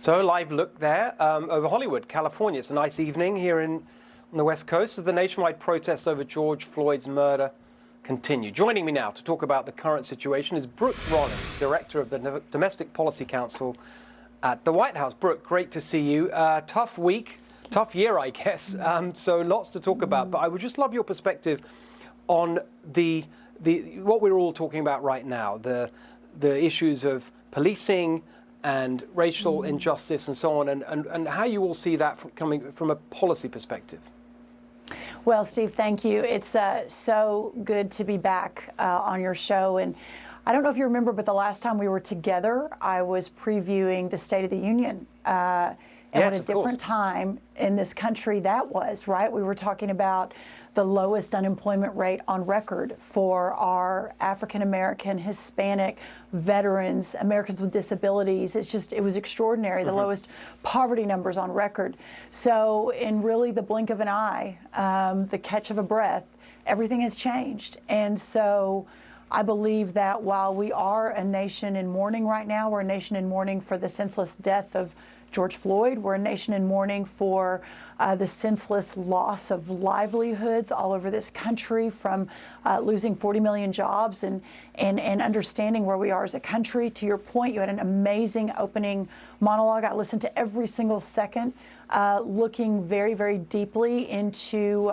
So live look there over Hollywood, California. It's a nice evening here on the West Coast as the nationwide protests over George Floyd's murder continue. Joining me now to talk about the current situation is Brooke Rollins, Director of the Domestic Policy Council at the White House. Brooke, great to see you. Tough week, tough year, I guess. So lots to talk about. But I would just love your perspective on the what we're all talking about right now, the issues of policing and racial injustice and so on, and how you all see that coming from a policy perspective. Well, Steve, thank you. It's so good to be back on your show. And I don't know if you remember, but the last time we were together, I was previewing the State of the Union. And yes, what a different time in this country that was, right? We were talking about the lowest unemployment rate on record for our African-American, Hispanic, veterans, Americans with disabilities. It was extraordinary, the lowest poverty numbers on record. So in really the blink of an eye, the catch of a breath, everything has changed. And so I believe that while we are a nation in mourning right now, we're a nation in mourning for the senseless death of George Floyd. We're a nation in mourning for the senseless loss of livelihoods all over this country, from losing 40 million jobs and understanding where we are as a country. To your point, you had an amazing opening monologue. I listened to every single second, looking very, very deeply into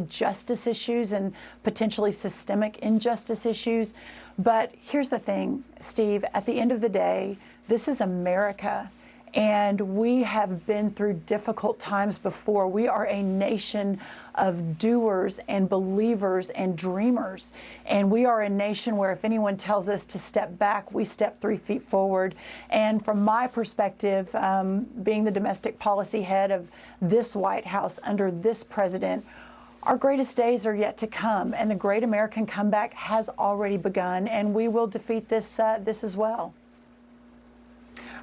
justice issues and potentially systemic injustice issues. But here's the thing, Steve, at the end of the day, this is America. And we have been through difficult times before. We are a nation of doers and believers and dreamers. And we are a nation where if anyone tells us to step back, we step 3 feet forward. And from my perspective, being the domestic policy head of this White House under this president, our greatest days are yet to come. And the great American comeback has already begun. And we will defeat this as well.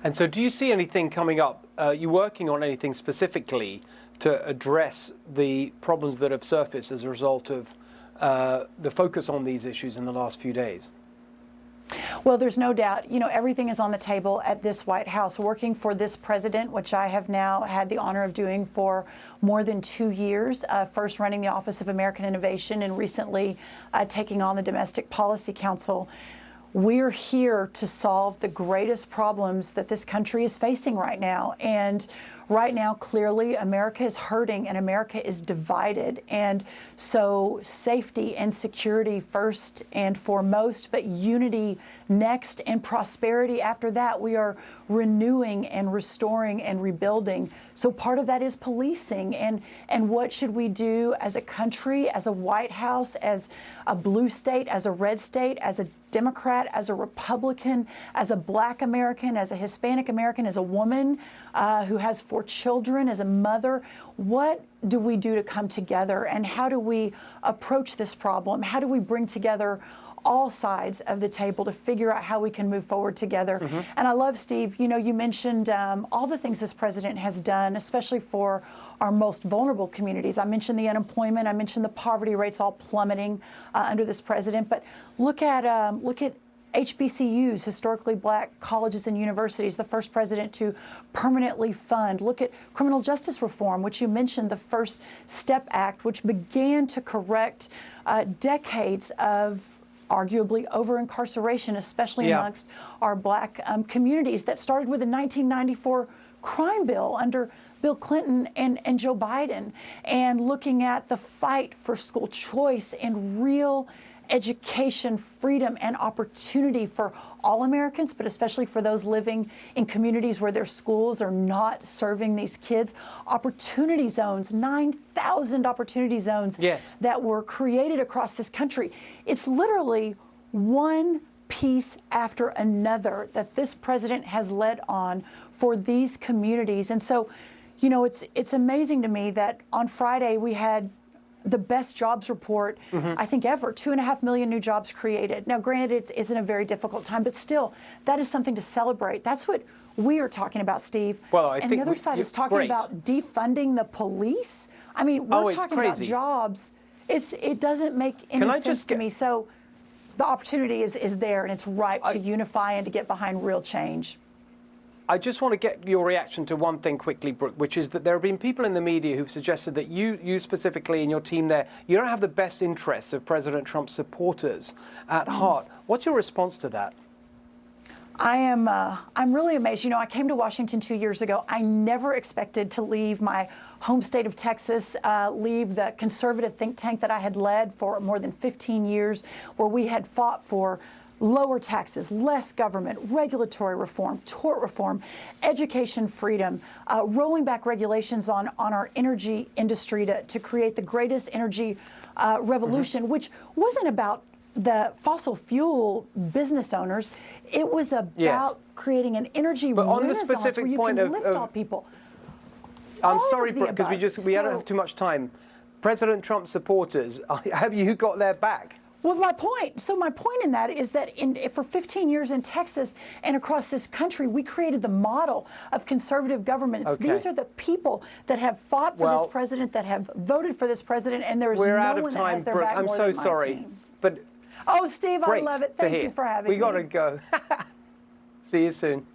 And so do you see anything coming up? You working on anything specifically to address the problems that have surfaced as a result of the focus on these issues in the last few days? Well, there's no doubt, everything is on the table at this White House. Working for this president, which I have now had the honor of doing for more than 2 years, first running the Office of American Innovation and recently taking on the Domestic Policy Council. We're here to solve the greatest problems that this country is facing right now. And right now, clearly, America is hurting and America is divided. And so safety and security first and foremost, but unity next and prosperity after that. We are renewing and restoring and rebuilding. So part of that is policing. And what should we do as a country, as a White House, as a blue state, as a red state, as a Democrat, as a Republican, as a Black American, as a Hispanic American, as a woman who has 4 children, as a mother? What do we do to come together, and how do we approach this problem? How do we bring together all sides of the table to figure out how we can move forward together? And I love, Steve, you mentioned all the things this president has done, especially for our most vulnerable communities. I mentioned the unemployment, I mentioned the poverty rates all plummeting under this president. But look at HBCUs, historically Black colleges and universities, the first president to permanently fund. Look at criminal justice reform, which you mentioned, the First Step Act, which began to correct decades of arguably over-incarceration, especially amongst our Black communities, that started with the 1994 crime bill under Bill Clinton and Joe Biden, and looking at the fight for school choice and real education, freedom, and opportunity for all Americans, but especially for those living in communities where their schools are not serving these kids. Opportunity zones, 9,000 opportunity zones that were created across this country. It's literally one piece after another that this president has led on for these communities. And so, it's amazing to me that on Friday we had the best jobs report, I think, ever. 2.5 million new jobs created. Now, granted, it isn't a very difficult time, but still, that is something to celebrate. That's what we are talking about, Steve. Well, I and think the other side is talking about defunding the police. I mean, we're talking about jobs. It doesn't make any sense to me. So the opportunity is there, and it's ripe to unify and to get behind real change. I just want to get your reaction to one thing quickly, Brooke, which is that there have been people in the media who've suggested that you specifically and your team there, you don't have the best interests of President Trump's supporters at heart. What's your response to that? I'm really amazed. You know, I came to Washington 2 years ago. I never expected to leave my home state of Texas, leave the conservative think tank that I had led for more than 15 years, where we had fought for lower taxes, less government, regulatory reform, tort reform, education freedom, rolling back regulations on our energy industry to create the greatest energy revolution, which wasn't about the fossil fuel business owners. It was about creating an energy renaissance where you can lift all people. I'm sorry, Brooke, because we don't have too much time. President Trump supporters, have you got their back? Well, my point in that is that for 15 years in Texas and across this country, we created the model of conservative governments. Okay. These are the people that have fought for this president, that have voted for this president, and there is no one that has their back more than my team. But oh, Steve, I love it. Thank you for having me. We got to go. See you soon.